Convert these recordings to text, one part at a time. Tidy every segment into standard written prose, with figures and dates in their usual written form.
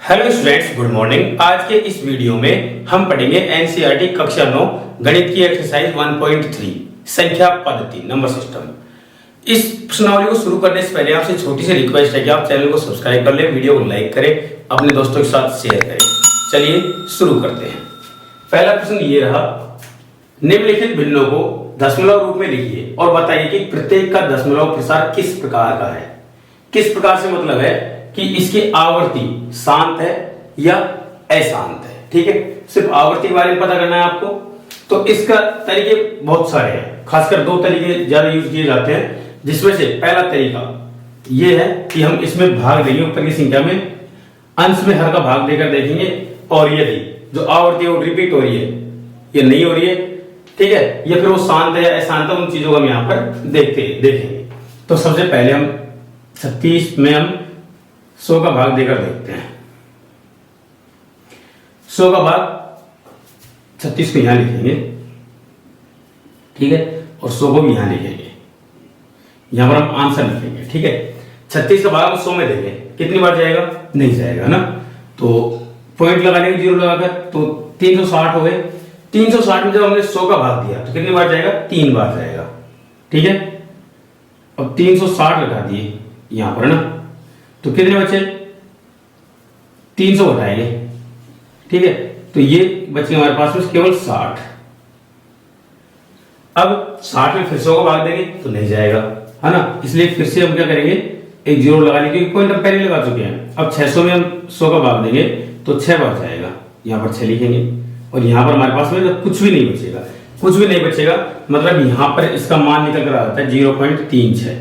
Hello students, good morning. आज के इस वीडियो में हम पढ़ेंगे एनसीईआरटी कक्षा 9 गणित की एक्सरसाइज 1.3 संख्या पद्धति नंबर सिस्टम। इस प्रश्नावली को शुरू करने से पहले आपसे छोटी सी रिक्वेस्ट है कि आप चैनल को सब्सक्राइब कर लें, वीडियो को लाइक करें, अपने दोस्तों के साथ शेयर करें। चलिए शुरू करते हैं। पहला प्रश्न ये रहा, निम्नलिखित भिन्नों को दशमलव रूप में लिखिए और बताइए कि प्रत्येक का दशमलव प्रसार किस प्रकार का है। किस प्रकार से मतलब है कि इसकी आवृत्ति शांत है या अशांत है। ठीक है, सिर्फ आवृत्ति के बारे में पता करना है आपको। तो इसका तरीके बहुत सारे हैं, खासकर दो तरीके ज्यादा यूज किए जाते हैं, जिसमें से पहला तरीका ये है कि हम इसमें भाग देंगे ऊपर की संख्या में, अंश में हर का भाग देकर देखेंगे, और यदि जो आवृत्ति वो रिपीट हो रही है या नहीं हो रही है, ठीक है, या फिर वो शांत है या अशांत है, उन चीजों को हम यहाँ पर देखेंगे। तो सबसे पहले हम 36 में हम 100 का भाग देकर देखते हैं। 100 का भाग 36 को यहां लिखेंगे, ठीक है, और 100 को भी यहां लिखेंगे। यहां पर हम आंसर लिखेंगे, ठीक है। 36 का भाग हम 100 में देंगे, कितनी बार जाएगा? नहीं जाएगा ना, तो पॉइंट लगा लेंगे जीरो लगाकर, तो 360 हो गए। 360 में जब हमने 100 का भाग दिया तो कितनी बार जाएगा? 3 बार जाएगा, ठीक है। अब 360 लगा दिए यहां पर ना, तो कितने बचे? 300 घटाएंगे, ठीक है, तो ये बचे हमारे पास में केवल 60। अब 60 में फिर 100 को भाग देंगे तो नहीं जाएगा, है ना, इसलिए फिर से हम क्या करेंगे? एक जीरो लगा लेंगे, क्योंकि पॉइंट हम पहले लगा चुके हैं। अब 600 में हम 100 का भाग देंगे तो 6 बार जाएगा, यहां पर 6 लिखेंगे, और यहां पर हमारे पास में कुछ भी नहीं बचेगा। कुछ भी नहीं बचेगा मतलब यहां पर इसका मान निकल कर आता है 0.36।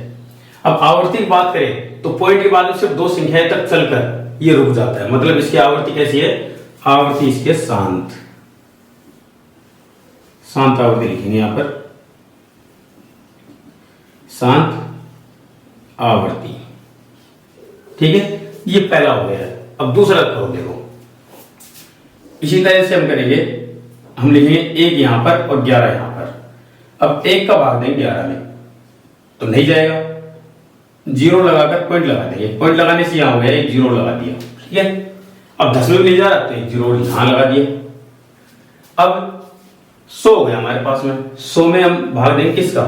अब आवर्ती की बात करें तो पॉइंट के बाद में सिर्फ 2 संख्याएं तक चलकर ये रुक जाता है, मतलब इसकी आवृत्ति कैसी है? आवृत्ति इसके शांत आवृत्ति लिखेंगे यहां पर, शांत आवृत्ति, ठीक है। ये पहला हो गया। अब दूसरा करो, देखो इसी तरह से हम करेंगे, हम लिखेंगे 1 यहां पर और 11 यहां पर। अब 1 का भाग देंगे 11 में तो नहीं जाएगा, जीरो लगाकर पॉइंट लगा देंगे, पॉइंट लगाने से यहां हो गया, एक जीरो लगा दिया, ठीक है। अब 10 में नहीं जा रहा तो एक जीरो यहां लगा दिया। अब 100 हो गया हमारे पास में। 100 में हम भाग देंगे किसका?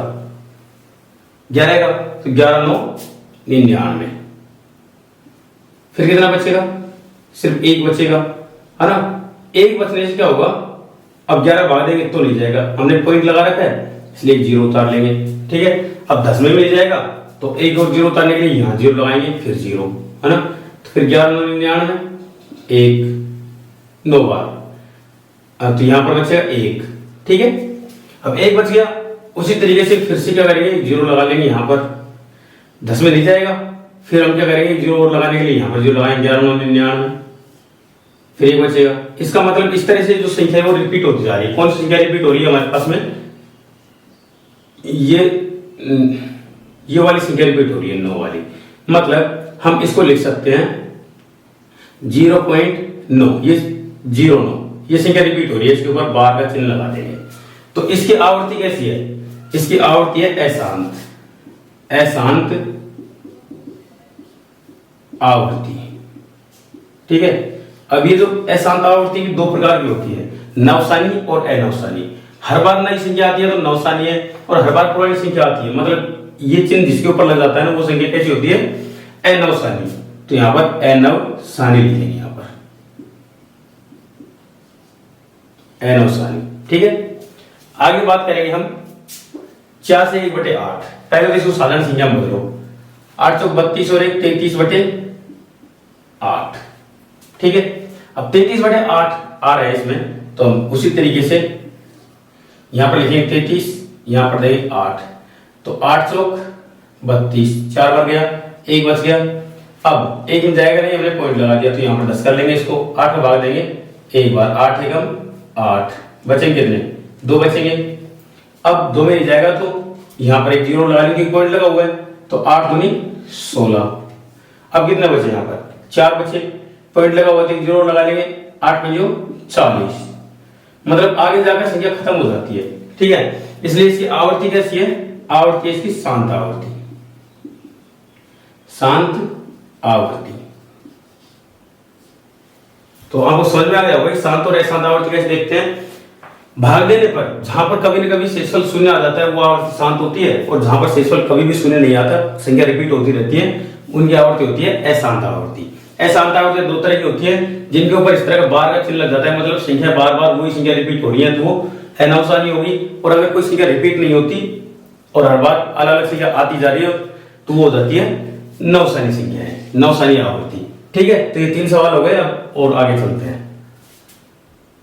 11 का, तो 11 9 99। फिर कितना बचेगा? सिर्फ 1 बचेगा, है ना। 1 बचने से क्या होगा? अब 11 भाग देंगे तो नहीं जाएगा, हमने पॉइंट लगा रखा है इसलिए जीरो उतार लेंगे, ठीक है। अब 10 में मिल जाएगा तो एक और जीरो उतारने के लिए यहां जीरो लगाएंगे, फिर जीरो, है ना। तो फिर 11 9 99, 1 9 बार, तो यहां पर बचेगा 1, ठीक है। अब 1 बच गया, उसी तरीके से फिर से क्या करेंगे? जीरो लगा लेंगे यहां पर, 10 में नहीं जाएगा, फिर हम क्या करेंगे? जीरो और लगाने के लिए यहां पर जीरो लगाएंगे, 11 9 99, फिर 1 बचेगा। इसका मतलब इस तरह से जो संख्या है वो रिपीट होती जा रही है। कौन सी संख्या रिपीट हो रही है हमारे पास में? ये वाली संख्या रिपीट हो रही है, 9 वाली। मतलब हम इसको लिख सकते हैं 0.9, ये 09, ये संख्या रिपीट हो रही है, इसके ऊपर बार का चिन्ह लगा देंगे। तो इसकी आवृत्ति कैसी है? इसकी आवृत्ति है अशांत आवृत्ति, ठीक है। अब ये जो अशांत आवृत्ति भी 2 प्रकार की होती है, नवसानी और अनवसानी। हर बार नई संख्या आती है तो नवसानी है, और हर बार पुरानी संख्या आती है, मतलब ये चिन्ह जिसके ऊपर लग जाता है ना वो संख्या कैसी होती है? अनवसानी। तो यहां पर अनवसानी लिखेंगे, यहां पर अनवसानी, ठीक है। आगे बात करेंगे हम 4 से 1/8। पहले तो इसको साधारण संख्या में बदलो, 8 चौक 32 और 1 33/8, ठीक है। अब 33/8 आ रहा है इसमें, तो हम उसी तरीके से यहां पर लिखेंगे 33, यहां पर देंगे 8, तो 8 चौक 32, 4 बार गया, 1 बच गया। अब 1 में जाएगा नहीं, हमने पॉइंट लगा दिया, तो यहां पर 10 कर लेंगे, इसको 8 में भाग देंगे 1 बार, 8 एकम 8, बचेंगे कितने? 2 बचेंगे। अब 2 में नहीं जाएगा तो यहां पर एक जीरो लगा लेंगे, पॉइंट लगा हुआ है, तो 8 दूनी 16। अब कितने बचे? यहां पर 4 बचे, पॉइंट लगा हुआ, तो एक जीरो लगा लेंगे, 8 में जो 40, मतलब आगे जाकर संख्या खत्म हो जाती है, ठीक है। इसलिए इसकी आवृत्ति कैसी है? आवृत्ति इसकी शांत आवृत्ति, शांत आवृत्ति। तो आपको समझ में आ गया होगा शांत और अशांत आवर्ती कैसे देखते हैं। भाग देने पर जहां पर कभी न कभी शेषफल शून्य आ जाता है वो आवर्ती शांत होती है, और जहां पर शेषफल कभी भी शून्य नहीं आता, संख्या रिपीट होती रहती है, उनकी आवर्ती होती है अशांत आवर्ती। अशांत आवर्ती दो तरह की होती है, जिनके ऊपर इस तरह का बार का चिन्ह लग जाता है, मतलब संख्या बार बार वही संख्या रिपीट हो रही है तो वो अनवसानी होगी। और अगर कोई संख्या रिपीट नहीं होती और हर बार अलग अलग संख्या आती जा रही है तो वो हो जाती है नवसानी संख्या है, नवसानी आवर्ती। ठीक है, तो ये 3 सवाल हो गए। अब और आगे चलते हैं।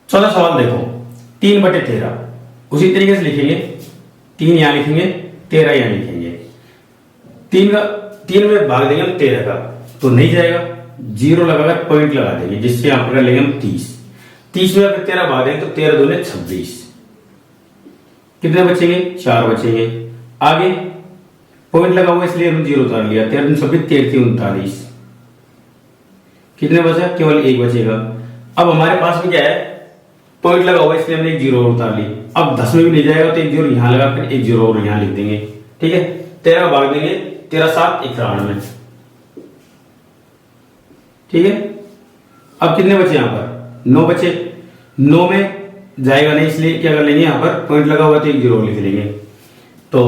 14 सवाल देखो, 3/13 उसी तरीके से लिखेंगे, 3 यहां लिखेंगे, 13 यहां लिखेंगे। 3 में भाग देंगे हम 13 का तो नहीं जाएगा, 0 लगाकर पॉइंट लगा देंगे, जिससे यहां पर लेंगे हम 30 में अगर 13 भाग देंगे तो 13 दूने 26, कितने बचेंगे? 4 बचेंगे। आगे पॉइंट लगा हुआ इसलिए हम 0 उतार लिया, 13 26 13 39, कितने बचा? केवल 1 बचेगा। अब हमारे पास में क्या है? पॉइंट लगा हुआ इसलिए हमने एक 0 और उतार ली। अब 10 में भी नहीं जाएगा तो एक 0 यहां लगा, फिर एक 0 और यहां लिख देंगे। ठीक है, 13 भाग देंगे, 13 7 91। ठीक है, अब कितने बचे? यहां पर 9 बचे। 9 में जाएगा नहीं इसलिए क्या कर लेंगे, यहां पर पॉइंट लगा हुआ तो एक 0 लिख लेंगे। तो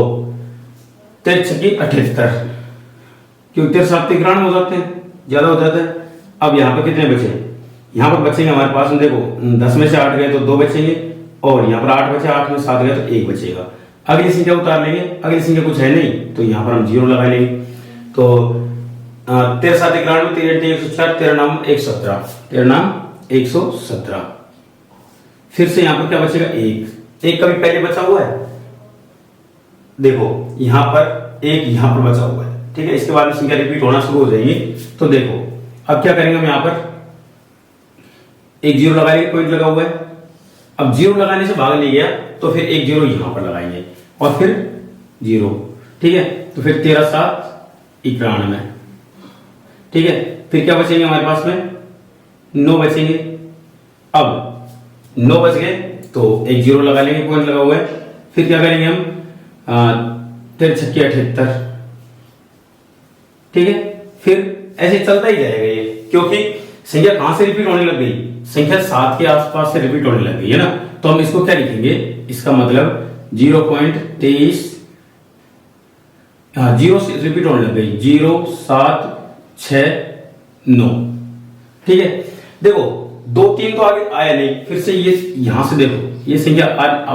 13 छक्की 78, क्योंकि 13 7 91 हो जाते हैं, ज्यादा हो जाता है। अब यहां पर कितने बचे? यहां पर बचेंगे हमारे पास में, देखो 10 में से 8 गए तो 2 बचेंगे, और यहां पर 8 बचे, 8 में 7 गए तो 1 बचेगा। अगली संख्या उतार लेंगे, अगली संख्या कुछ है नहीं तो यहां पर हम 0 लगा लेंगे। तो 13 7 91, 13 104, 13 नाम 117, 13 नाम 117। फिर से यहां पर क्या बचेगा? 1 कभी पहले बचा हुआ है, देखो यहां पर 1 यहां पर बचा हुआ है। ठीक है, इसके बाद में संख्या रिपीट होना शुरू हो जाएगी। तो देखो अब क्या करेंगे हम, यहां पर एक 0 लगाएंगे, पॉइंट लगा हुआ है। अब 0 लगाने से भाग नहीं गया तो फिर एक 0 यहां पर लगाएंगे और फिर 0। ठीक है, तो फिर 13 7 91। ठीक है, फिर क्या बचेंगे हमारे पास में? 9 बचेंगे। अब 9 बच गए तो एक 0 लगा लेंगे, पॉइंट लगा हुआ है। फिर क्या करेंगे हम? 13 छक्की 78। ठीक है, फिर ऐसे चलता ही जाएगा ये, क्योंकि संख्या कहां से रिपीट होने लग गई? संख्या 7 के आसपास से रिपीट होने लग गई है ना। तो हम इसको क्या लिखेंगे? इसका मतलब 0.23, 0 से रिपीट होने लग गई, 0 7 6 9। ठीक है, देखो 2 3 तो आगे आया नहीं, फिर से ये यहां से देखो ये संख्या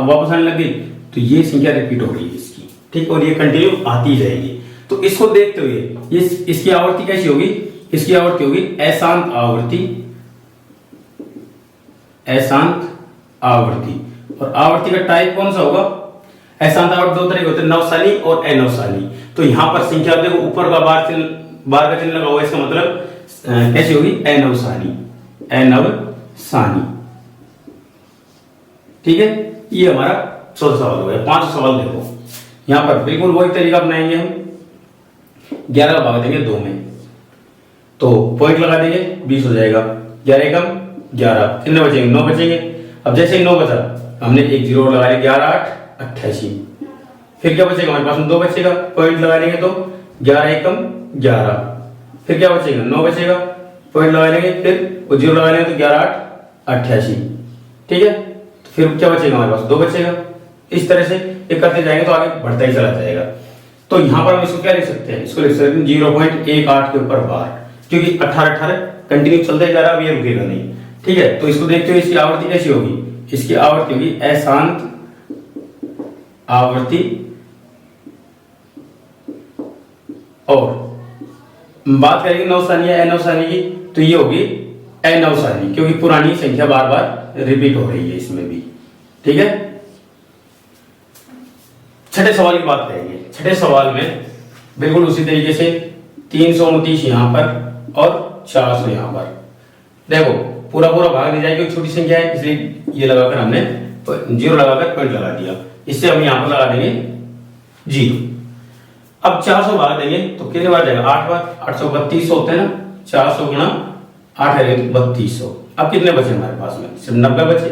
वापस आने लग गई, तो ये संख्या रिपीट हो रही है इसकी। ठीक, और ये कंटिन्यू आती जाएगी। तो इसको देखते हुए इसकी आवर्ती कैसी होगी? इसकी आवर्ती होगी अशांत आवर्ती, अशांत आवर्ती। और आवर्ती का टाइप कौन सा होगा? अशांत आवर्ती 2 तरह के होते हैं, नवसानी और अनवसानी। तो यहां पर संख्या देखो ऊपर का बार का चिन्ह लगा हुआ है, इसका मतलब कैसी होगी? अनवसानी, अनवसानी। ठीक है, ये हमारा 14 सवाल हो गया। 5 सवाल देखो, यहां पर बिल्कुल वही तरीका अपनाएंगे हम। 11 भाग देंगे 2 में तो पॉइंट लगा देंगे, 20 हो जाएगा। 11 एकम 11, कितने बचेंगे? 9 बचेंगे। अब जैसे ही 9 बचा हमने एक 0 लगा लिया, 11 8 88। फिर क्या बचेगा हमारे पास में? 2 बचेगा, पॉइंट लगा लेंगे तो 11 एकम 11। फिर क्या बचेगा? 9 बचेगा, पॉइंट लगा लेंगे, फिर वो 0 लगा लेंगे तो 11 8 88। ठीक है, तो फिर क्या बचेगा हमारे पास? 2 बचेगा। इस तरह से ये करते जाएंगे तो आगे बढ़ता ही चला जाएगा। तो यहां पर हम इसको क्या लिख सकते हैं? इसको लिख सकते हैं 0.18 के ऊपर बार, क्योंकि 18 18 कंटिन्यू चलता ही जा रहा है, अब ये रुकेगा नहीं। ठीक है, तो इसको देखते हुए इसकी आवर्ती कैसी होगी? इसकी आवर्ती होगी अशांत आवर्ती। और बात करेंगे नवसानी या अनवसानी की, तो ये होगी अनवसानी, क्योंकि पुरानी संख्या बार बार रिपीट हो रही है इसमें भी। ठीक है, छठे सवाल की बात करेंगे। छठे सवाल में बिल्कुल उसी तरीके से 329 यहां पर और 400 यहां पर। देखो पूरा पूरा भाग नहीं जाएगा, छोटी संख्या है इसलिए ये लगाकर हमने 0 लगाकर पॉइंट लगा दिया। इससे हम यहां पर लगा देंगे 0। अब 400 भाग देंगे तो कितने बार जाएगा? 8 बार। 832 होते हैं ना, 400 गुणा 8 है 3200। अब कितने बचे हमारे पास में? सिर्फ 90 बचे।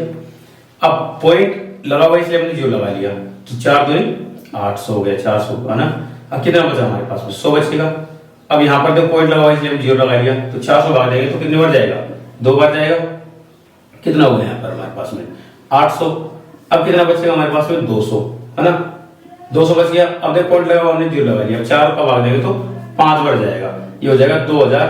अब पॉइंट लगा हुआ इसलिए हमने 0 लगा लिया, तो 4 दूनी 800 हो गया, 400 है ना। अब कितना बचा हमारे पास में? 100 बचेगा। अब यहां पर तो पॉइंट लगा हुआ इसलिए हम 0 लगा लिया, तो 400 भाग देंगे तो कितने बार जाएगा? 2 बार जाएगा। कितना हो गया यहाँ पर हमारे पास में 800। अब कितना बचेगा हमारे पास में 200, है ना, 200 बच गया। अब देख पॉइंट लगा हमने 0 लगा दिया, 4 का भाग देंगे तो 5 बढ़ जाएगा, ये हो जाएगा 2000।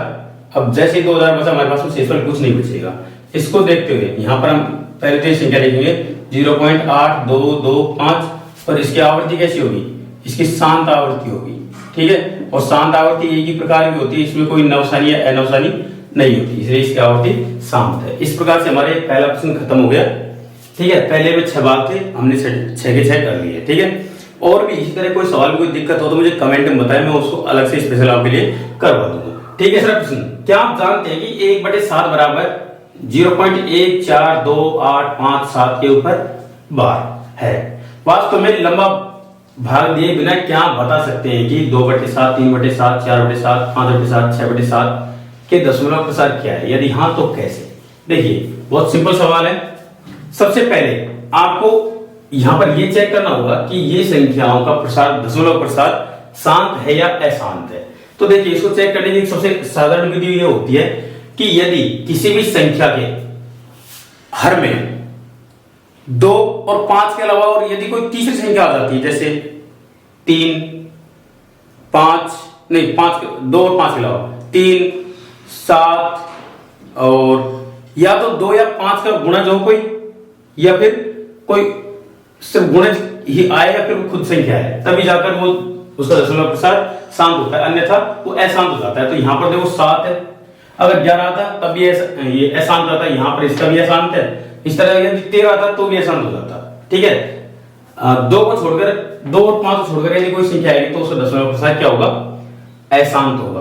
अब जैसे ही 2000 बचा हमारे पास में शेषफल कुछ नहीं बचेगा। इसको देखते हुए यहाँ पर हम पहले तो संख्या लिखेंगे 0.8225 और इसकी आवृत्ति कैसी होगी, इसकी शांत आवृत्ति होगी, ठीक है। और शांत आवृत्ति एक ही प्रकार की होती है, इसमें कोई नवसानी या अनवसानी नहीं होती, इसलिए इसकी आवृत्ति शांत है। इस प्रकार से हमारे पहला प्रश्न खत्म हो गया, ठीक है। पहले में 6 भाग थे, हमने 6 के 6 कर लिए, ठीक है। और भी इसी तरह कोई सवाल कोई दिक्कत हो तो मुझे कमेंट में बताएं, मैं उसको अलग से स्पेशल आपके लिए करवा दूंगा, ठीक है। सर प्रश्न, क्या आप जानते हैं कि 1/7 बराबर 0.14285 के ऊपर बार है। वास्तव में लंबा भाग दिए बिना क्या बता सकते हैं कि 2/7, 3/7, 4/7, 5/7, 6/7 के दशमलव प्रसार क्या है? यदि हाँ तो कैसे? देखिए बहुत सिंपल सवाल है। सबसे पहले आपको यहां पर यह चेक करना होगा कि ये संख्याओं का प्रसार, दशमलव प्रसार शांत है या अशांत है। तो देखिए इसको चेक करने की सबसे साधारण विधि यह होती है कि यदि किसी भी संख्या के हर में 2 और 5 के अलावा और यदि कोई तीसरी संख्या आ जाती है, जैसे 3, 5 नहीं 5, 2 और 5 के अलावा 3, 7 और या तो 2 या 5 का गुणज हो कोई, या फिर कोई सिर्फ गुणज ही आए या फिर खुद संख्या है, तभी जाकर वो उसका दशमलव प्रसार शांत होता है, अन्यथा वो अशांत हो जाता है। तो यहां पर देखो 7 है, अगर 11 आता तब ये अशांत रहता है, यहां पर इसका भी अशांत है। इस तरह यदि 13 आता तो भी अशांत हो जाता, ठीक है। 2 को छोड़कर, 2 और 5 को छोड़कर यदि कोई संख्या आएगी तो उसका दशमलव प्रसार क्या होगा, अशांत होगा।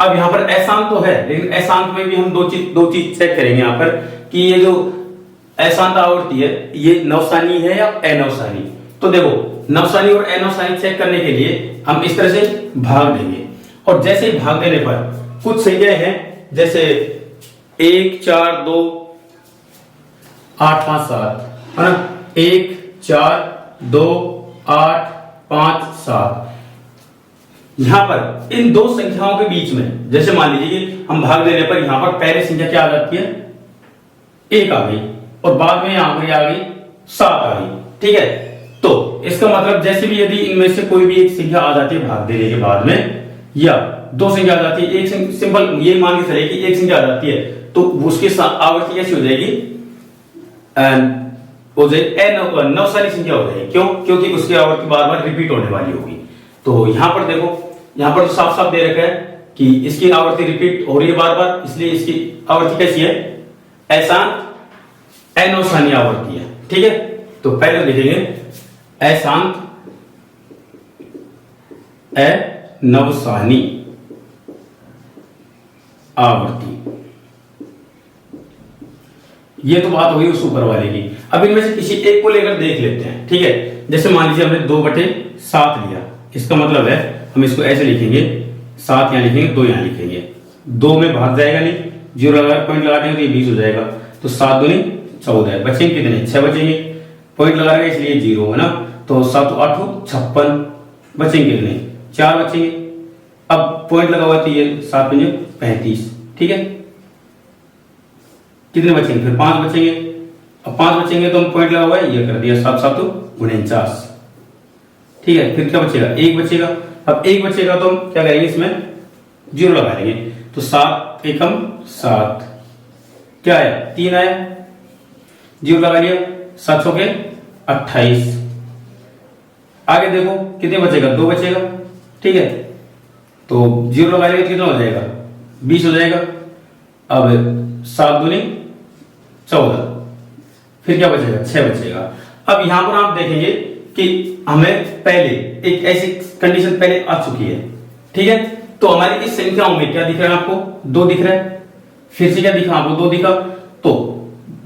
अब यहाँ पर अशांत तो है, लेकिन अशांत में भी हम दो चीज चेक करेंगे यहाँ पर कि ये जो अशांत आवृत्ति है ये नवसानी है या अनवसानी। तो देखो नवसानी और अनवसानी चेक करने के लिए हम इस तरह से भाग देंगे, और जैसे ही भाग देने पर कुछ संख्याएं हैं जैसे 1, 4, 2, 8, 5, 7, है ना, 1, 4, 2, 8, 5, 7। यहां पर इन दो संख्याओं के बीच में जैसे मान लीजिए हम भाग देने पर यहां पर पहले संख्या क्या आ जाती है, 1 आ गई, और बाद में यहां पर आ गई 7 आ गई, ठीक है। तो इसका मतलब जैसे भी यदि इनमें से कोई भी एक संख्या आ जाती है भाग देने के बाद में, या 2 संख्या आ जाती है, एक सिंपल ये मान के चले कि एक संख्या आ जाती है, तो उसकी आवृत्ति कैसी हो जाएगी, नवसानी संख्या हो जाएगी। क्यों? क्योंकि उसकी आवृत्ति बार बार रिपीट होने वाली होगी। तो यहां पर देखो, यहां पर तो साफ साफ दे रखा है कि इसकी आवृत्ति रिपीट हो रही है बार बार, इसलिए इसकी आवृत्ति कैसी है, अशांत अनवसानी आवृत्ति है, ठीक है। तो पहले लिखेंगे अशांत अनवसानी आवृत्ति। ये तो बात होगी उस ऊपर वाले की। अब इनमें से किसी एक को लेकर देख लेते हैं, ठीक है। जैसे मान लीजिए हमने 2/7 लिया, इसका मतलब है हम इसको ऐसे लिखेंगे, 7 यहां लिखेंगे, 2 यहां लिखेंगे, 2 में भाग जाएगा नहीं, 0 लगा पॉइंट लगा देंगे तो ये 20 हो जाएगा। तो 7 दूनी 14, बचेंगे कितने, 6 बचेंगे, पॉइंट लगा रहे इसलिए 0 है ना। तो 7 8 56, बचेंगे कितने, 4 बचेंगे। अब पॉइंट लगा हुआ तो ये 7 5 35, ठीक है। कितने बचेंगे, फिर 5 बचेंगे। अब 5 बचेंगे तो हम पॉइंट लगा हुआ है, ये कर दिया 7 7 49, ठीक है। फिर क्या बचेगा, 1 बचेगा। अब 1 बचेगा तो हम क्या करेंगे, इसमें 0 लगा देंगे। तो 7 एकम 7, क्या आया, 3 आया, 0 लगा लिया, 7 के 28। आगे देखो कितने बचेगा, 2 बचेगा, ठीक है। तो 0 लगा लिया कितना हो जाएगा, 20 हो जाएगा। अब 7 दूनी 14, फिर क्या बचेगा, 6 बचेगा। अब यहां पर आप देखेंगे कि हमें पहले एक ऐसी कंडीशन पहले आ चुकी है, ठीक है। तो हमारी इस संख्याओं में क्या दिख रहा है आपको, 2 दिख रहा है, फिर से क्या दिखा आपको, 2 दिखा। तो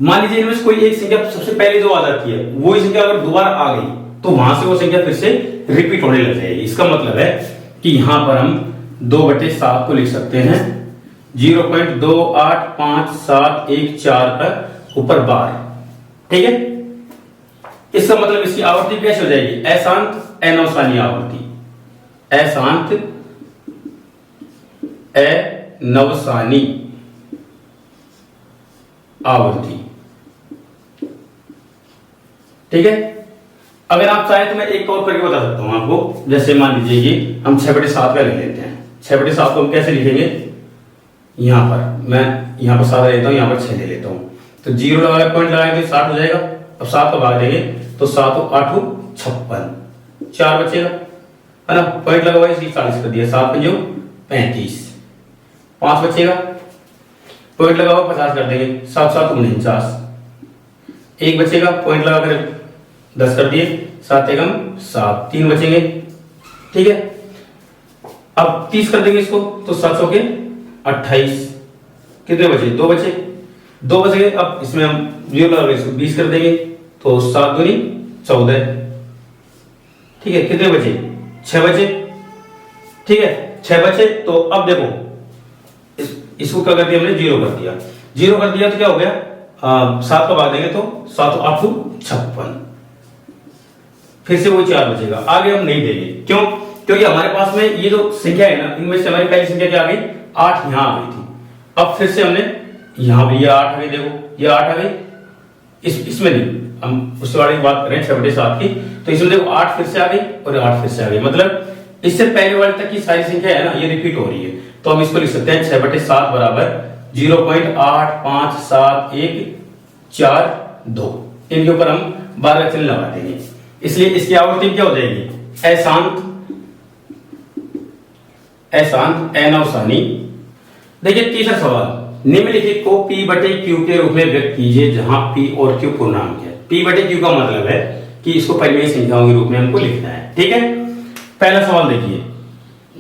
मान लीजिए इनमें से कोई एक संख्या सबसे पहले जो आ जाती है, वही संख्या अगर दोबारा आ गई तो वहां से वो संख्या फिर से रिपीट होने लग जाएगी। इसका मतलब है कि यहां पर हम 2/7 को लिख सकते हैं 0.28571 पर ऊपर बार, ठीक है। इसका मतलब इसकी आवृत्ति कैसे हो जाएगी, अशांत अनवसानी आवृत्ति, अशांत अनवसानी आवृत्ति, ठीक है। अगर आप चाहे तो मैं एक और करके बता सकता हूं आपको। जैसे मान लीजिए कि हम 6/7 का ले लेते हैं। 6/7 को हम कैसे लिखेंगे, यहां पर मैं यहां पर 7 लेता हूं, यहां पर 6 ले लेता हूं, तो 0 लगाए पॉइंट लगाएंगे तो 60 हो जाएगा। अब 7 को भाग देंगे तो 7 और 8 56, 4 बचेगा, है ना। पॉइंट लगा हुआ है इसलिए 40 कर दिया, 7 5 35, 5 बचेगा। पॉइंट लगा हुआ 50 कर देंगे, 7 7 49, 1 बचेगा। पॉइंट लगाकर 10 कर दिए, 7 एकम 7, 3 बचेंगे, ठीक है। अब 30 कर देंगे इसको तो 7 के 28, कितने बचे, 2 बचे, 2 बच गए। अब इसमें हम 0 लगा इसको 20 कर देंगे तो 7 दूनी 14, ठीक है। कितने बचे, 6 बचे, ठीक है, 6 बचे। तो अब देखो इसको क्या कर दिया हमने, 0 कर दिया। 0 कर दिया तो क्या हो गया, 7 को भाग देंगे तो 7 8 56, फिर से वो 4 बचेगा। आगे हम नहीं देंगे, क्यों, क्योंकि हमारे पास में ये जो संख्या है ना, इनमें से हमारी पहली संख्या क्या आ गई, 8 यहां आ गई थी। अब फिर से हमने यहां भी ये 8 आ गई, देखो ये 8 आ गई, इसमें नहीं, हम उस वाले की बात करें 6/7 की, तो इसमें देखो 8 फिर से आ गई और 8 फिर से आ गई, मतलब इससे पहले वाले तक की सारी संख्या है ना, ये रिपीट हो रही है। तो हम इसको लिख सकते हैं 6/7 बराबर 0.857142, इनके ऊपर हम 12 चिन्ह लगा देंगे, इसलिए इसकी आवृत्ति क्या हो जाएगी, अशांत अशांत अनवसानी। देखिए तीसरा सवाल, निम्नलिखित को P/Q के रूप में व्यक्त कीजिए जहां P और Q पूर्णांक है। P/Q का मतलब है कि इसको परिमेय संख्याओं के रूप में हमको लिखना है, ठीक है। पहला सवाल देखिए,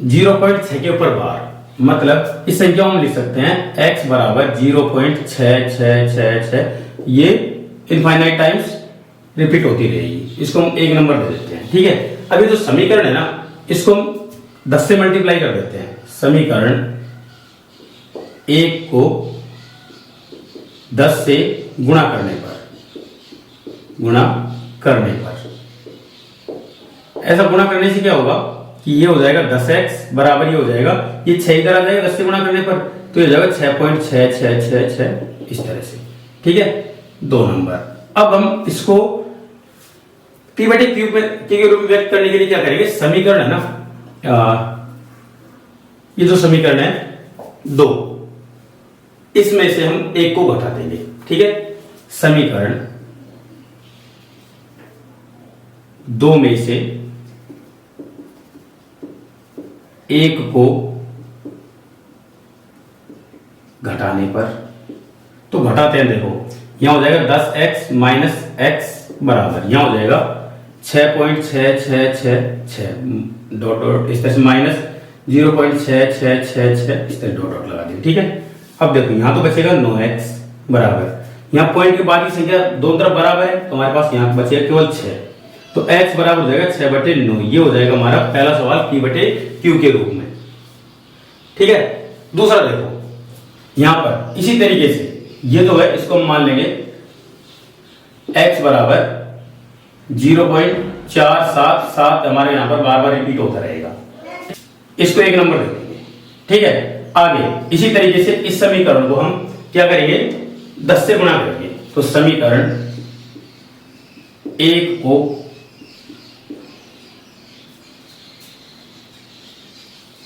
0.6 के ऊपर बार, मतलब इस संख्या में हम लिख सकते हैं x बराबर 0.6666, ये इनफाइनाइट टाइम्स रिपीट होती रहेगी, इसको हम 1 नंबर दे देते हैं, ठीक है। अभी जो समीकरण है ना, इसको हम 10 से मल्टीप्लाई कर देते हैं। समीकरण 1 को 10 से गुणा करने पर ऐसा गुणा करने से क्या होगा कि ये हो जाएगा 10x बराबर, ये हो जाएगा, ये 6 इधर आ जाएगा 10 से गुणा करने पर, तो ये हो जाएगा 6.6666, इस तरह से, ठीक है, 2 नंबर। अब हम इसको P/Q के रूप में व्यक्त करने के लिए क्या करेंगे, समीकरण है ना, ये जो समीकरण है 2, इसमें से हम 1 को घटा देंगे, ठीक है। समीकरण 2 में से 1 को घटाने पर, तो घटाते हैं, देखो यहां हो जाएगा 10x माइनस x बराबर, यहां हो जाएगा 6.6666 डॉट डॉट, इस तरह से माइनस 0.6666, इस तरह डॉट डॉट लगा देंगे, ठीक है। अब देखो यहां तो बचेगा 9x बराबर, यहां पॉइंट के बाद की संख्या दोनों तरफ बराबर है, तो हमारे पास यहां बचेगा केवल 6, तो x बराबर हो जाएगा 6/9। ये हो जाएगा हमारा पहला सवाल P/Q के रूप में, ठीक है। दूसरा देखो, यहां पर इसी तरीके से ये जो है इसको हम मान लेंगे x बराबर 0.477, हमारे यहां पर बार बार रिपीट होता रहेगा, इसको 1 नंबर दे देंगे, ठीक है। आगे इसी तरीके से इस समीकरण को हम क्या करेंगे, 10 से गुणा करेंगे, तो समीकरण 1 को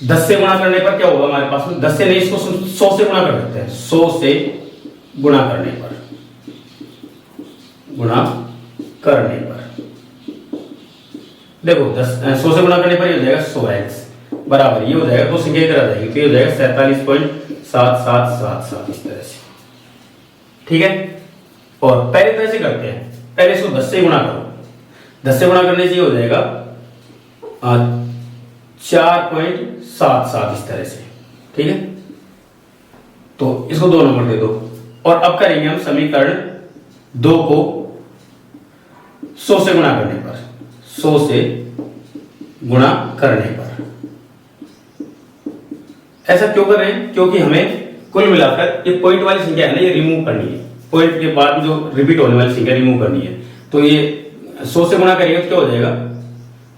10 से गुणा करने पर क्या होगा हमारे पास में, 10 से नहीं, इसको 100 से गुणा कर देते हैं, 100 से गुणा करने पर देखो 100 से गुणा करने पर ये हो जाएगा 100x बराबर, ये हो जाएगा, दो संख्या इधर आ जाएगी, तो ये हो जाएगा 47.7777, इस तरह से, ठीक है। और पहले तरह से करते हैं, पहले इसको 10 से गुणा करो, 10 से गुणा करने से ये हो जाएगा 4.77, इस तरह से, ठीक है। तो इसको 2 नंबर दे दो, और अब करेंगे हम समीकरण 2 को 100 से गुणा करने पर, 100 से गुणा करने पर। ऐसा क्यों कर रहे हैं, क्योंकि हमें कुल मिलाकर ये पॉइंट वाली संख्या है ना, ये रिमूव करनी है, पॉइंट के बाद जो रिपीट होने वाली संख्या रिमूव करनी है। तो ये 100 से गुणा करेंगे तो क्या हो जाएगा,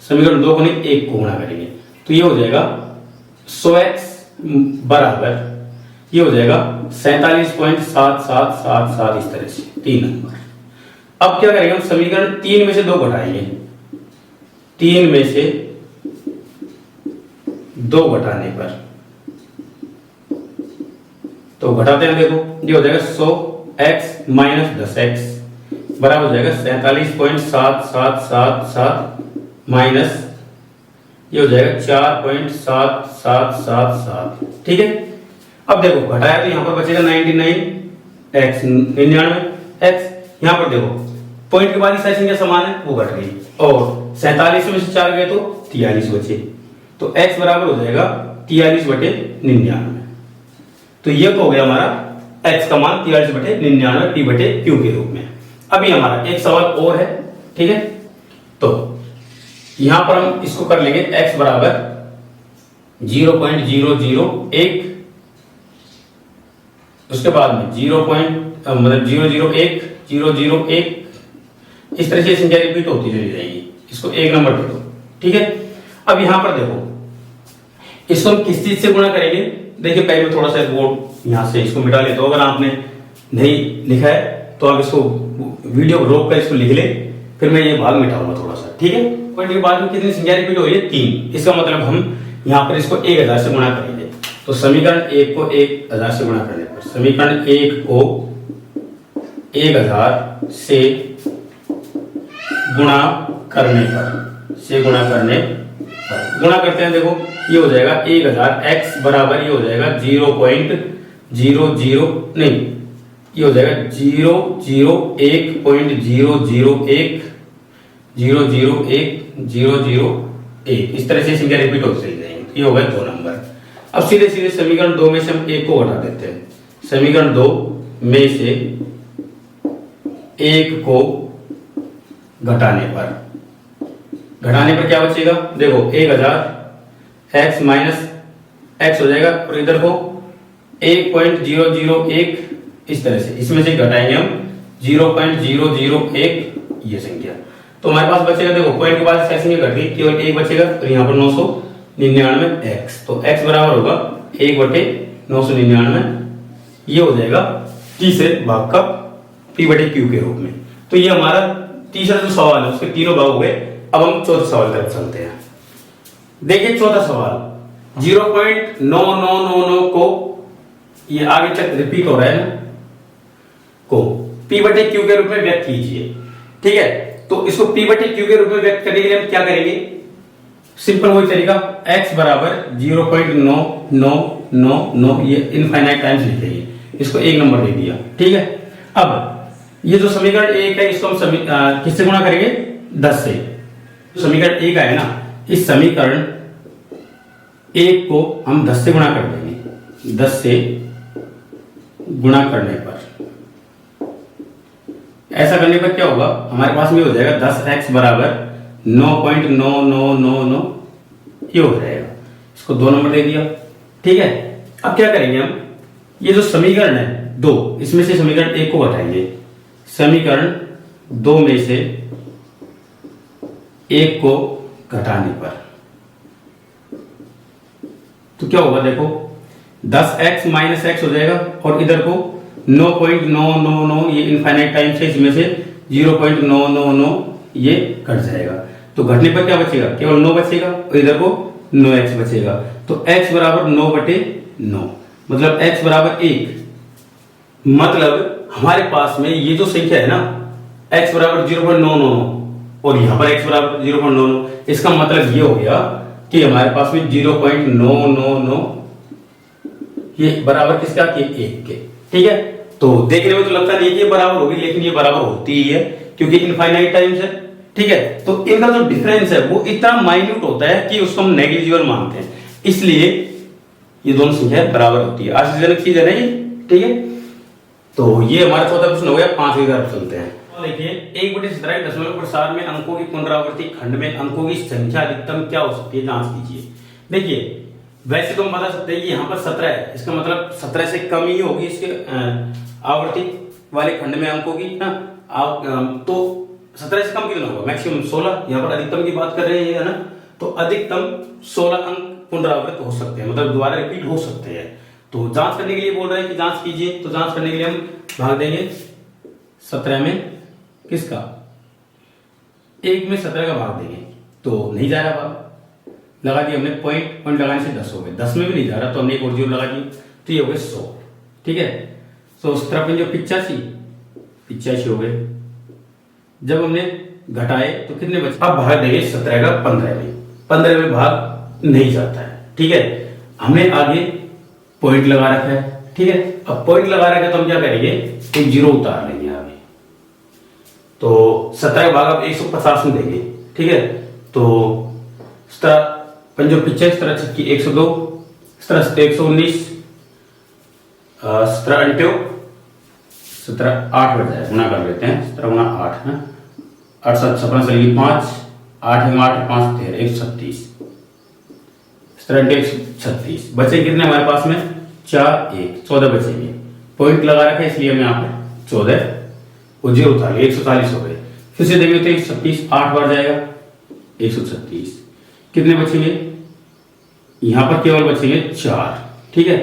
समीकरण 2 को नहीं 1 को गुणा करेंगे, तो ये हो जाएगा 100x बराबर, ये हो जाएगा 47.7777, इस तरह से 3 नंबर। अब क्या करेंगे हम, समीकरण 3 में से 2 घटाएंगे, 3 में से 2 घटाने पर, तो घटाते हैं, देखो ये हो जाएगा 100x माइनस 10x बराबर हो जाएगा 47.7777 माइनस ये हो जाएगा 4.7777। ठीक है, अब देखो घटाया तो यहाँ पर बचेगा 99x 99x, यहाँ पर देखो पॉइंट के बाद ही सारी संख्या समान है वो घट गई, और 47 में से 4 गए तो 43 बचे, तो x बराबर हो जाएगा 43/99। तो ये हो गया हमारा x का मान 43/99 p/q के रूप में। अभी हमारा एक सवाल और है, ठीक है, तो यहां पर हम इसको कर लेंगे x बराबर 0.001, उसके बाद में 0.001 इस तरह से संख्या रिपीट होती चली जाएगी, इसको 1 नंबर दे दो। ठीक है, अब यहां पर देखो इसको हम किस चीज से गुणा करेंगे, देखिए पहले थोड़ा सा बोर्ड यहां से इसको मिटा लेते हो, अगर आपने नहीं लिखा है तो आप इसको वीडियो रोक कर इसको लिख ले, फिर मैं ये भाग मिटाऊंगा थोड़ा सा। ठीक है, पॉइंट के बाद में कितनी संख्या रिपीट हो रही है, 3, इसका मतलब हम यहाँ पर इसको 1000 से गुणा करेंगे, तो समीकरण 1 को 1000 से गुणा करने पर, समीकरण 1 को 1000 से गुणा करने पर गुणा करते हैं, देखो ये हो जाएगा 1000 x बराबर ये हो जाएगा 0.00 नहीं, ये हो जाएगा 001.001 इस तरह से संख्या रिपीट होती चली जाएंगी, ये हो गए 2 नंबर। अब सीधे सीधे समीकरण 2 में से हम 1 को घटा देते हैं, समीकरण 2 में से 1 को घटाने पर क्या बचेगा, देखो 1000 x माइनस x हो जाएगा, और इधर को 1.001 इस तरह से, इसमें से घटाएंगे हम 0.001 ये संख्या, तो हमारे पास बचेगा, देखो पॉइंट के बाद संख्या घट गई, केवल 1 बचेगा, तो यहाँ पर 999x, तो x बराबर होगा 1/999, ये हो जाएगा तीसरे भाग का p/q के रूप में। तो ये हमारा तीसरा जो सवाल है उसके तीनों भाग हो गए। अब हम चौथे सवाल की तरफ चलते हैं। देखिए चौथा सवाल 0.9999 को ये आगे तक रिपीट हो रहा है ना, को p/q के रूप में व्यक्त कीजिए। ठीक है, तो इसको p/q के रूप में व्यक्त करने के लिए हम क्या करेंगे, सिंपल वही तरीका, x बराबर 0.9999 ये इनफाइनाइट टाइम्स लिखेंगे, इसको 1 नंबर दे दिया। ठीक है, अब ये जो समीकरण 1 है इसको हम किससे गुणा करेंगे, 10 से। समीकरण 1 है ना, इस समीकरण 1 को हम 10 से गुणा कर देंगे, 10 से गुणा करने पर, ऐसा करने पर क्या होगा, हमारे पास में हो जाएगा 10x बराबर 9.9999 ये हो जाएगा, इसको 2 नंबर दे दिया। ठीक है, अब क्या करेंगे हम, ये जो समीकरण है 2, इसमें से समीकरण 1 को घटाएंगे, समीकरण 2 में से 1 को घटाने पर तो क्या होगा, देखो 10x माइनस x हो जाएगा, और इधर को 9.999 ये इनफाइनाइट टाइम से, इसमें से 0.999 ये घट जाएगा, तो घटने पर क्या बचेगा, केवल 9 बचेगा, और इधर को 9x बचेगा, तो x बराबर 9/9, मतलब x बराबर 1। मतलब हमारे पास में ये जो संख्या है ना x बराबर 0.999 और यहाँ पर x बराबर 0.99, इसका मतलब ये हो गया कि हमारे पास में 0.999 ये बराबर किसका, कि 1 के। ठीक है, तो देखने में तो लगता नहीं कि ये बराबर होगी, लेकिन ये बराबर होती ही है क्योंकि इनफाइनाइट टाइम्स है। ठीक है, तो इनका जो डिफरेंस है वो इतना माइन्यूट होता है कि उसको हम नेग्लिजिबल मानते हैं, इसलिए ये दोनों संख्याएं बराबर होती है। आश्चर्यजनक चीज है ना ये। ठीक है, तो ये हमारा चौथा प्रश्न हो गया। 5वीं तरफ चलते हैं। देखिए 1/17.4 में अंकों की पुनरावृत्ति खंड में अंकों की संख्या अधिकतम क्या हो सकती है, जांच कीजिए। देखिए वैसे तो हम बता सकते हैं कि यहाँ पर 17 है, इसका मतलब 17 से कम ही होगी इसके आवृत्ति वाले खंड में अंकों की ना, तो 17 से कम कितना होगा, मैक्सिमम 16। यहाँ पर अधिकतम की बात कर रहे हैं, है ना, तो अधिकतम 16 अंक पुनरावृत्त हो सकते हैं, मतलब दोबारा रिपीट हो सकते हैं। तो जांच करने के लिए बोल रहे हैं कि जांच कीजिए, तो जांच करने के लिए हम भाग देंगे 17 में किसका, 1 में 17 का भाग देंगे तो नहीं जा रहा भाग, लगा दिया हमने, पॉइंट लगाने से 10 हो गए, 10 में भी नहीं जा रहा तो हमने एक और 0 लगा दिया, तो ये हो गए 100। ठीक है, तो 17 जो 85 हो गए। जब हमने घटाए तो कितने बचे, अब भाग देंगे 17 का 15 में, 15 में भाग नहीं जाता है। ठीक है, हमने आगे पॉइंट लगा रखा है। ठीक है, अब पॉइंट लगा रखा है तो हम क्या करेंगे, एक 0 उतार लेंगे आगे, तो 17 का भाग आप 150 में देंगे। ठीक है, तो 17 पंजो 25, 17 छक्की 102, 17 119, 17 अंट्यो 17 8 बढ़ जाए, गुना कर लेते हैं, 17 गुना 8 है, 8 7 56 चलेगी 5, 8 8 5 13 136, 17 136 बचे कितने हमारे पास में, 4 1 14 बचेंगे। पॉइंट लगा रखा है इसलिए हम यहाँ पे 14 और 0 उतार 140 हो गए। फिर से देखेंगे तो 136 8 बार जाएगा 136, कितने बचेंगे, यहां पर केवल बचेंगे 4। ठीक है,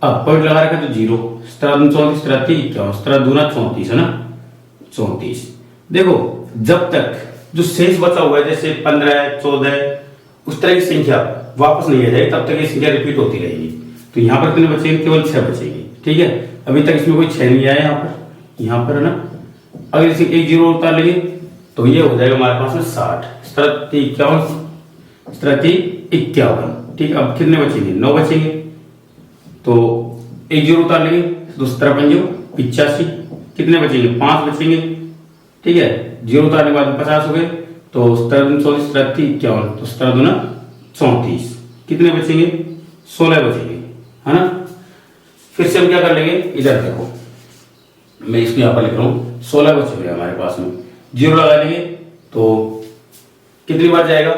अब पॉइंट लगा रखा है तो 0, 17 34 33 51, 17 दूना 34 है ना, 34। देखो जब तक जो शेष बचा हुआ है जैसे 15 14 उस तरह की संख्या वापस नहीं आ जाएगी तब तक ये संख्या रिपीट होती रहेगी। तो यहाँ पर कितने बचेंगे, केवल 6 बचेंगे। ठीक है, अभी तक इसमें कोई 6 नहीं आया यहाँ पर है ना। अगर इसे एक 0 उतार लेंगे तो ये हो जाएगा हमारे पास में 60, 51। ठीक है, अब कितने बचेंगे, 9 बचेंगे, तो एक 0 उतार लेंगे तो 17 85, कितने बचेंगे, 5 बचेंगे। ठीक है, 0 उतारने के बाद 50 हो गए, तो 17 34 33 51, तो 17 दूना 34, कितने बचेंगे, 16 बचेंगे, है ना। फिर से हम क्या कर लेंगे, इधर देखो मैं इसको यहाँ पर लिख रहा हूँ, 16 बचे हुए हमारे पास में, 0 लगा लेंगे तो कितनी बार जाएगा,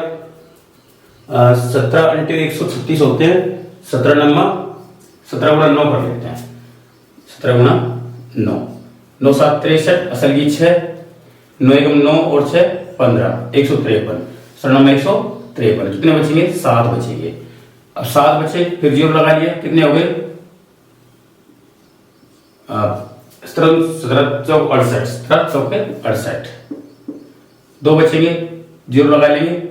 17 × 136 होते हैं, 17 गुना 9 कर लेते हैं, 17 गुना 9, 9 7 63, असल की 6, 9 1 9 और 6 15, 153, 153, कितने बचेंगे, 7 बचेंगे। अब 7 बचे, फिर 0 लगा लिया, कितने हो गए, 17 चौक 68, 2 बचेंगे, 0 लगा लेंगे,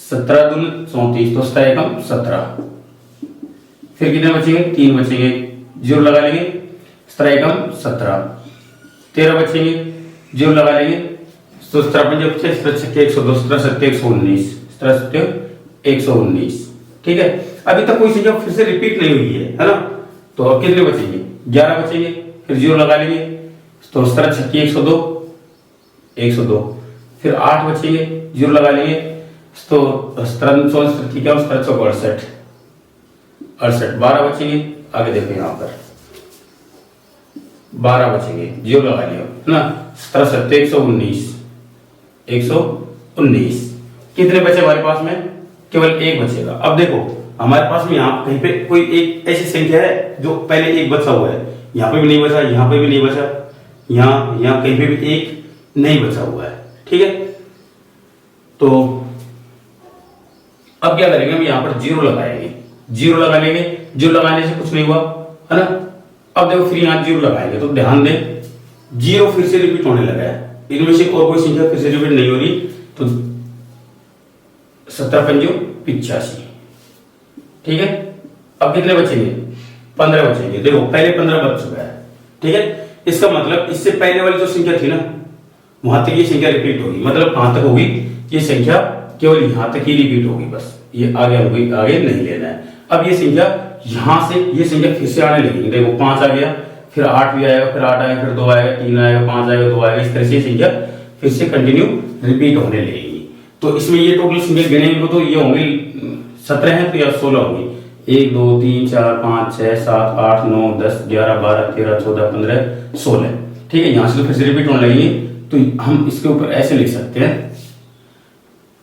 17 दूनी 34, तो 17 एकम 17, फिर कितने बचेंगे, 3 बचेंगे, 0 लगा लेंगे, 17 एकम 17, 13 बचेंगे, 0 लगा लेंगे, तो 17 17 102, 17 119, 17 119। ठीक है, अभी तक कोई संख्या फिर से रिपीट नहीं हुई है ना। तो अब कितने बचेंगे, 11 बचेंगे, फिर 0 लगा लेंगे, तो 17 102, 102, फिर 8 बचेंगे, 0 लगा लेंगे, तो 17 68, 12 बचेंगे। आगे देखो यहाँ पर 12 बचेंगे, 0 लगा लिया है ना, 17 119, 119, कितने बचे हमारे पास में, केवल 1 बचेगा। अब देखो हमारे पास में यहाँ कहीं पे कोई एक ऐसी संख्या है जो पहले 1 बचा हुआ है, यहाँ पे भी नहीं बचा, यहाँ पे भी नहीं बचा, यहाँ कहीं पे भी 1 नहीं बचा हुआ है। ठीक है, तो अब क्या करेंगे, हम यहाँ पर 0 लगाएंगे, 0 लगा लेंगे, 0 लगाने से कुछ नहीं हुआ है ना। अब देखो फिर यहाँ 0 लगाएंगे तो ध्यान दें 0 फिर से रिपीट होने लगा है, इनमें से और कोई संख्या फिर से रिपीट नहीं हो रही, तो 17 × 85। ठीक है, अब कितने बचेंगे, 15 बचेंगे। देखो पहले 15 बच चुका है। ठीक है, इसका मतलब इससे पहले वाली जो संख्या थी ना वहां तक ये संख्या रिपीट होगी, मतलब कहां तक होगी, ये संख्या केवल यहां तक ही रिपीट होगी, बस ये आगे नहीं लेना है। अब ये संख्या यहां से ये संख्या फिर से आने लगेगी। देखो 5 आ गया, फिर 8 भी आएगा, फिर 8 आएगा, फिर 2 आएगा, 3 आएगा, 5 आएगा, 2 आएगा, इस तरह से संख्या फिर से कंटिन्यू रिपीट होने लगेगी। तो इसमें ये टोटल संख्या गिनेंगे तो ये होंगी 17 है तो या 16 होगी, 1 2 3 4 5 6 7 8 9 10 11 12 13 14 15 16। ठीक है, यहां से तो फिर से रिपीट होने लगेंगे, तो हम इसके ऊपर ऐसे लिख सकते हैं,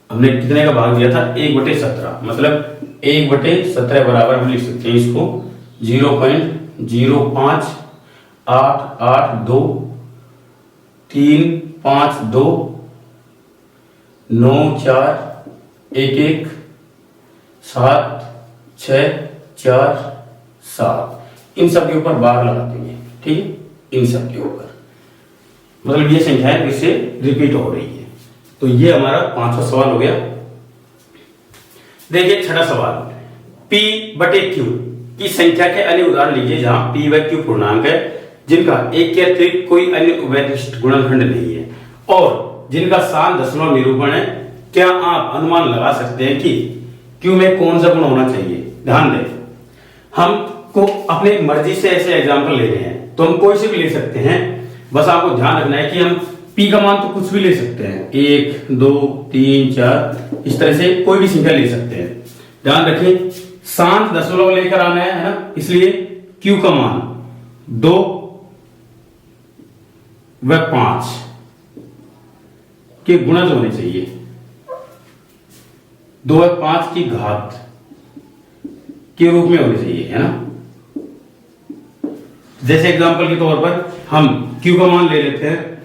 हमने कितने का भाग दिया था, 1/17, मतलब 1/17 बराबर हम लिख सकते हैं इसको 0.05882 352 9 4 1 1 7 6 4 7, इन सब के ऊपर बार लगा देंगे। ठीक है, इन सब के ऊपर मतलब ये संख्या है इससे रिपीट हो रही है। तो ये हमारा 5वां सवाल हो गया। देखिए छठा सवाल, P बटे Q की संख्या के अन्य उदाहरण लीजिए जहां P व Q पूर्णांक है जिनका एक के अतिरिक्त कोई अन्य उभयनिष्ठ गुणनखंड नहीं है और जिनका सान दशमलव निरूपण है। क्या आप अनुमान लगा सकते हैं कि Q में कौन सा गुण होना चाहिए? ध्यान दें, हमको अपनी मर्जी से ऐसे एग्जाम्पल ले रहे हैं तो हम कोई से भी ले सकते हैं। बस आपको ध्यान रखना है कि हम P का मान तो कुछ भी ले सकते हैं, 1 2 3 4 इस तरह से कोई भी संख्या ले सकते हैं। ध्यान रखें शांत दशमलव लेकर आना है ना, इसलिए Q का मान 2 व 5 के गुणज होने चाहिए, 2 व 5 की घात के रूप में होने चाहिए, है ना। जैसे एग्जांपल के तौर पर हम Q का मान ले लेते हैं,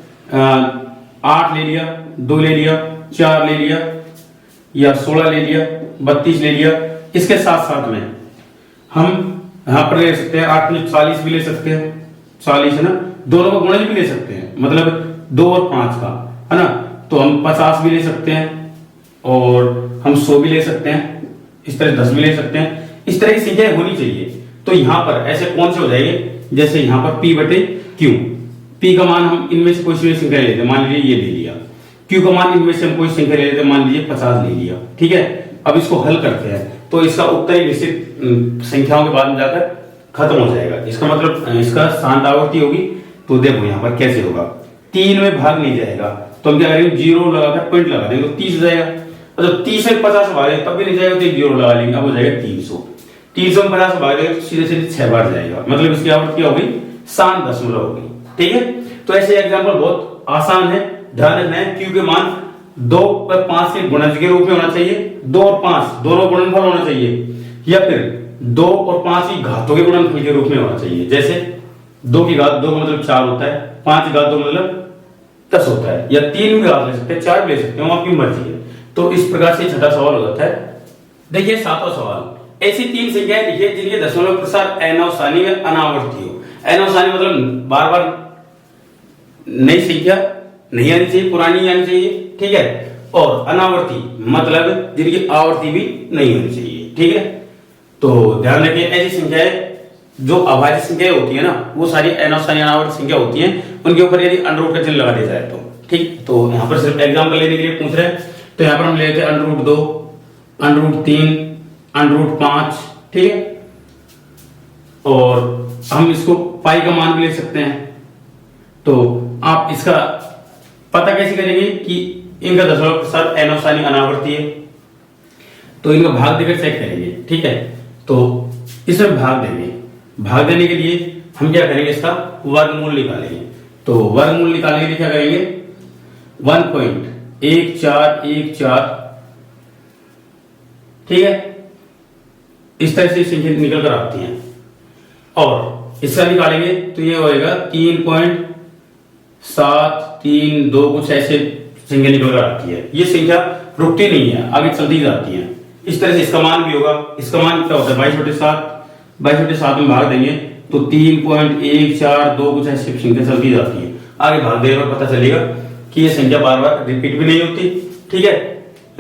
8 ले लिया, 2 ले लिया, 4 ले लिया या 16 ले लिया, 32 ले लिया। इसके साथ साथ में हम यहां पर ले सकते हैं 8 में 40 भी ले सकते हैं, 40 है ना, दोनों का गुणज भी ले सकते हैं, मतलब 2 और 5 का, है ना। तो हम 50 भी ले सकते हैं और हम 100 भी ले सकते हैं, इस तरह 10 भी ले सकते हैं। इस तरह की संख्याएं होनी चाहिए। तो यहां पर ऐसे कौन से हो जाएंगे, जैसे यहां पर P बटे Q, P का मान हम इनमें से कोई सी संख्या ले लेते हैं, मान लीजिए ये ले लिया। Q का मान इनमें से हम कोई संख्या ले लेते हैं, मान लीजिए 50 ले लिया, ठीक है। अब इसको हल करते हैं तो इसका उत्तर ही निश्चित संख्याओं के बाद में जाकर खत्म हो जाएगा। इसका मतलब इसका शांत आवर्ती होगी। तो देखो यहाँ पर कैसे होगा, 3 में भाग नहीं जाएगा तो हम क्या करेंगे, 0 लगाकर पॉइंट लगा देंगे तो 30 हो जाएगा। और जब 30 में 50 भागे तब भी नहीं जाएगा तो 0 लगा लेंगे, अब हो जाएगा 300। 300 में 50 भाग देंगे तो सीधे सीधे 6 बार जाएगा, मतलब इसकी आवृत्ति क्या होगी, शांत दशमलव होगी, ठीक है। तो ऐसे एग्जाम्पल बहुत आसान है। ध्यान रखना है Q के मान 2 व 5 के गुणज के रूप में होना चाहिए, 2 और 5 दोनों गुणनफल होना चाहिए, या फिर 2 और 5 की घातों के गुणनफल के रूप में होना चाहिए। जैसे 2 की घात 2 का मतलब 4 होता है, 5 की घात 2 मतलब 10 होता है, या 3 की घात ले सकते हैं, 4 भी ले सकते हैं, आपकी मर्जी है। तो इस प्रकार से छठा सवाल हो जाता है। देखिए 7वां सवाल, ऐसी 3 संख्याएं लिखिए जिनके दशमलव प्रसार अनावसानी में अनावर्ती हो। अनावसानी मतलब बार बार नई संख्या नहीं आनी चाहिए, पुरानी आनी चाहिए, ठीक है। और अनावर्ती मतलब जिनकी आवर्ती भी नहीं होनी चाहिए, ठीक है। तो ध्यान रखिए ऐसी संख्याएं जो अभाज्य संख्याएं होती है ना, वो सारी अनावसानी अनावर्ती संख्या होती हैं, उनके ऊपर यदि अंडर रूट का चिन्ह लगा दिया जाए तो ठीक। तो यहाँ पर सिर्फ एग्जाम्पल लेने के लिए पूछ रहे हैं, तो यहाँ पर हम लेते हैं under root 2, under root 3, under root 5, ठीक है। और हम इसको पाई का मान भी ले सकते हैं। तो आप इसका पता कैसे करेंगे कि इनका दशमलव प्रसार अनावसानी अनावर्ती है, तो इनका भाग देकर चेक करेंगे, ठीक है। तो इसमें भाग देंगे, भाग देने के लिए हम क्या करेंगे, इसका वर्गमूल निकालेंगे। तो वर्गमूल निकालने के लिए क्या करेंगे, 1.1414, ठीक है। इस तरह से संख्या निकल कर आती हैं। और इसका निकालेंगे तो ये होएगा 3.732, कुछ ऐसे संख्या निकल कर आती है। ये संख्या रुकती नहीं है, आगे चलती जाती है। इस तरह से इसका मान भी होगा। इसका मान क्या होता है, 22/7 में भाग देंगे तो 3.142, कुछ ऐसी संख्या चलती जाती है। आगे भाग देने पर पता चलेगा कि ये संख्या बार बार रिपीट भी नहीं होती, ठीक है।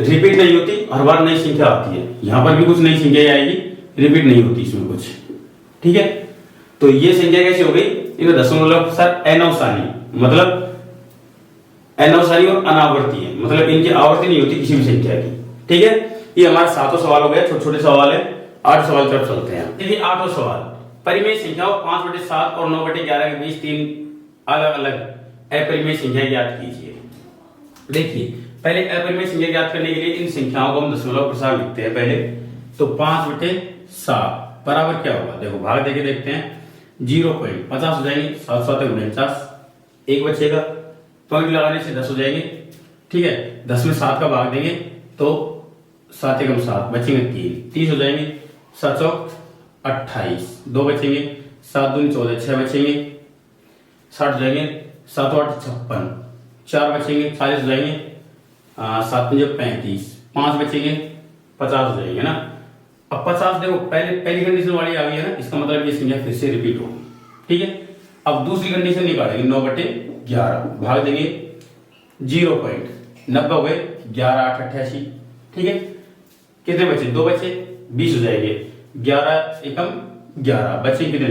रिपीट नहीं होती, हर बार नई संख्या आती है। यहां पर भी कुछ नई संख्या आएगी, रिपीट नहीं होती इसमें कुछ, ठीक है। तो ये संख्या कैसे हो गई, इनका दशमलव प्रसार अनावसानी, मतलब अनावसानी और अनावर्ती है, मतलब इनकी आवर्ती नहीं होती किसी भी संख्या की, ठीक है। ये हमारा 7वां सवाल हो गया, छोटे छोटे सवाल है। 8 सवाल तरफ चलते हैं। देखिए 8वां सवाल, परिमेय संख्याओं 5/7 और 9/11 के बीच 3 अलग अलग अपरिमेय संख्या ज्ञात कीजिए। देखिए पहले अपरिमेय संख्या ज्ञात करने के लिए इन संख्याओं को हम दशमलव प्रसार लिखते हैं पहले। तो 5/7 बराबर क्या होगा, देखो भाग देके देखते हैं। 0.50 हो जाएंगे, 7 7 49, 1 बचेगा, पॉइंट लगाने से 10 हो जाएंगे, ठीक है। 10 में 7 का भाग देंगे तो 7 एकम 7 बचेंगे 3, 30 हो जाएंगे। 7 चौक 28, 2 बचेंगे, 7 दूनी 14, 6 बचेंगे, 60 हो जाएंगे। 7 8 56, 4 बचेंगे, 40 हो जाएंगे। 7 5 35, 5 बचेंगे, 50 हो जाएंगे ना। अब 50 देखो पहली कंडीशन वाली आ गई है ना, इसका मतलब ये संख्या फिर से रिपीट होगी, ठीक है। अब दूसरी कंडीशन निकालेंगे, 9/11 11 भाग देंगे 0.90 हो गए 11 8 88। ठीक है, कितने बचे? 2 बचे, 20 हो जाएंगे। 11 एकम 11 बचे कितने?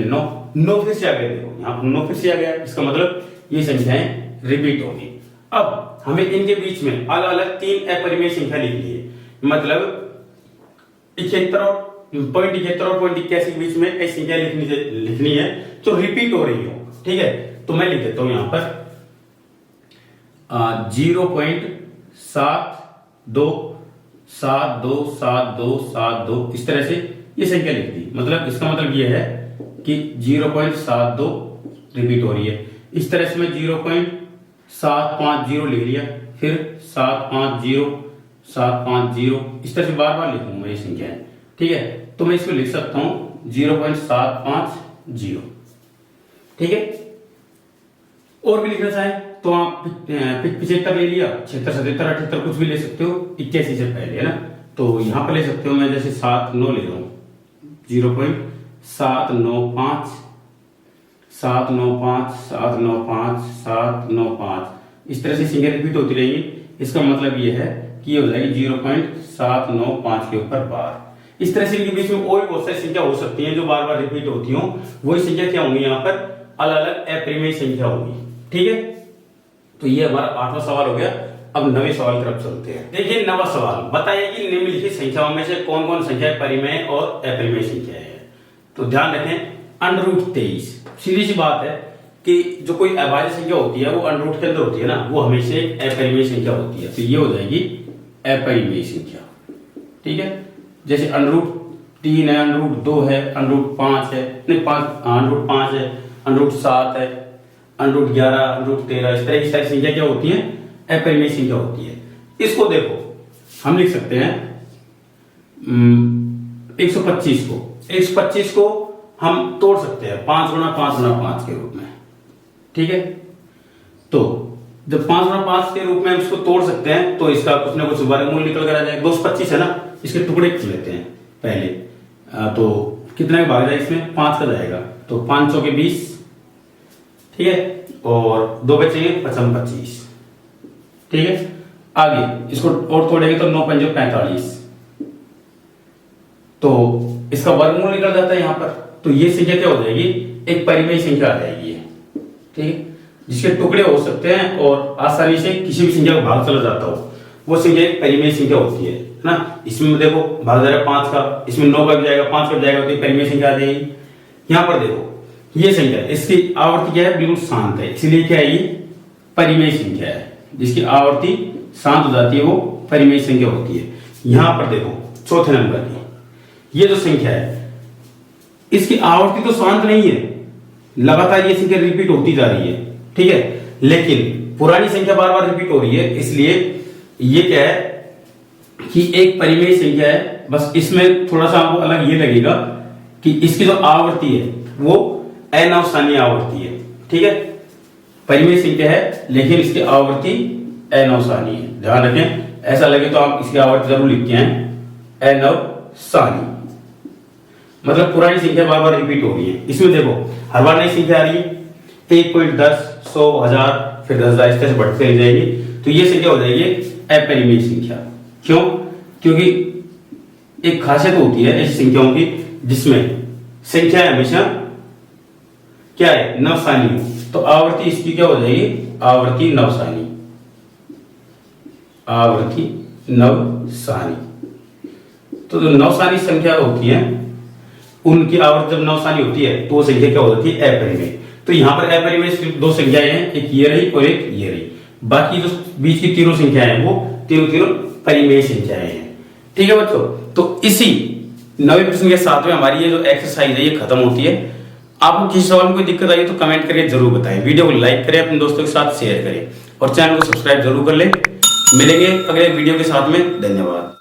9 फिर से आ गए। देखो यहाँ पर 9 फिर से आ गया, इसका मतलब ये संख्याएं रिपीट होगी। अब हमें इनके बीच में अलग अलग 3 अपरिमेय संख्या लिखनी है, मतलब 71 और 0.81 के बीच में एक संख्या लिखनी है जो रिपीट हो रही हो। ठीक है, तो मैं लिख देता हूं यहां पर 0.72727272 इस तरह से ये संख्या लिख दी। मतलब इसका मतलब ये है कि 0.72 रिपीट हो रही है। इस तरह से मैं 0.750 लिख लिया, फिर 750 750 इस तरह से बार बार लिखूंगा मैं ये संख्याएं। ठीक है, तो मैं इसको लिख सकता हूं 0.750। ठीक है, और भी लिखना चाहे तो आप 75 ले लिया, 76 77 78 कुछ भी ले सकते हो 81 से पहले, है ना। तो यहां पर ले सकते हो, मैं जैसे 79 ले रहा हूं 0.795 795 795 795 इस तरह से संख्या रिपीट होती रहेगी। इसका मतलब ये है कि ये हो जाएगी 0.795 के ऊपर बार। इस तरह से इनके बीच में और भी बहुत सारी संख्या हो सकती हैं जो बार बार रिपीट होती हो। वही संख्या क्या होंगी? यहाँ पर अलग अलग अपरिमेय संख्या होगी। ठीक है, तो ये हमारा 8वां सवाल हो गया। अब 9वें सवाल की तरफ चलते हैं। देखिए 9वां सवाल, बताइए कि निम्नलिखित संख्याओं में से कौन कौन संख्याएं परिमेय और अपरिमेय संख्याएं हैं। तो ध्यान रखें √23, सीधी सी बात है कि जो कोई अभाज्य संख्या होती है वो √ के अंदर होती है ना, वो हमेशा एक अपरिमेय संख्या होती है। तो ये हो जाएगी अपरिमेय संख्या। ठीक है, जैसे √3 है, √2 है, √5 है, नहीं √5 है, √7 है, √11 √13 इस तरह की सारी संख्या क्या होती है? अपरिमेय संख्या होती है। इसको देखो हम लिख सकते हैं 125 को हम तोड़ सकते हैं 5 गुणा 5 गुणा 5 के रूप में। ठीक है, तो जब 5 गुणा 5 के रूप में हम इसको तोड़ सकते हैं तो इसका कुछ ना कुछ वर्गमूल निकल कर आ जाएगा। 225 है ना, इसके टुकड़े कर लेते हैं पहले। तो कितना का भाग जाएगा इसमें? 5 का जाएगा, तो 5 चौके 20। ठीक है, और 2 बचेंगे 25। ठीक है, आगे इसको और तोड़ेंगे तो 9 पंजे 45, तो इसका वर्गमूल निकल जाता है यहाँ पर। तो ये संख्या क्या हो जाएगी? एक परिमेय संख्या आ जाएगी। ठीक है, जिसके टुकड़े हो सकते हैं और आसानी से किसी भी संख्या को भाग चला जाता हो, वो संख्या एक परिमेय संख्या होती है ना। इसमें देखो भाग जाएगा 5 का, इसमें 9 का भी जाएगा, 5 का जाएगा, तो परिमेय संख्या आ जाएगी। यहाँ पर देखो ये संख्या, इसकी आवर्ती क्या है? बिल्कुल शांत है, इसलिए क्या है? ये परिमेय संख्या है। जिसकी आवर्ती शांत हो जाती है वो परिमेय संख्या होती है। यहां पर देखो चौथे नंबर की ये जो संख्या है, इसकी आवर्ती तो शांत नहीं है, लगातार ये संख्या रिपीट होती जा रही है। ठीक है, लेकिन पुरानी संख्या बार बार रिपीट हो रही है, इसलिए ये क्या है कि एक परिमेय संख्या है। बस इसमें थोड़ा सा आपको अलग ये लगेगा कि इसकी जो आवर्ती है वो अनवसानीय आवर्ती है। ठीक है, परिमेय संख्या है लेकिन इसकी आवर्ती अनवसानीय है। ध्यान रखें, ऐसा लगे तो आप इसकी आवर्ती जरूर लिख के आए, अनवसानीय मतलब पुरानी संख्या बार बार रिपीट हो रही है। इसमें देखो हर बार नई संख्या आ रही है, 1.10 100 1000 फिर 10,000 इस तरह से बढ़ती चली जाएगी। तो ये संख्या हो जाएगी अपरिमेय संख्या। क्यों? क्योंकि एक खासियत होती है ऐसी संख्याओं की जिसमें संख्या हमेशा क्या है? नवसानी हो। तो आवर्ती इसकी क्या हो जाएगी? आवर्ती नवसानी, आवर्ती नवसानी। तो जो नवसानी संख्या होती है उनकी आवर्ती जब नवसानी होती है तो वो संख्या क्या हो जाती है? अपरिमेय। तो यहां पर अपरिमेय सिर्फ 2 संख्याएं हैं, एक ये रही और एक ये रही। बाकी जो बीच की तीनों संख्याएं हैं वो तीनों परिमेय संख्याएं हैं। ठीक है बच्चों, तो इसी 9वें प्रश्न के साथ में हमारी ये जो एक्सरसाइज है ये खत्म होती है। आपको किसी सवाल में कोई दिक्कत आई तो कमेंट करके जरूर बताएं, वीडियो को लाइक करें, अपने दोस्तों के साथ शेयर करें और चैनल को सब्सक्राइब जरूर कर लें। मिलेंगे अगले वीडियो के साथ में। धन्यवाद।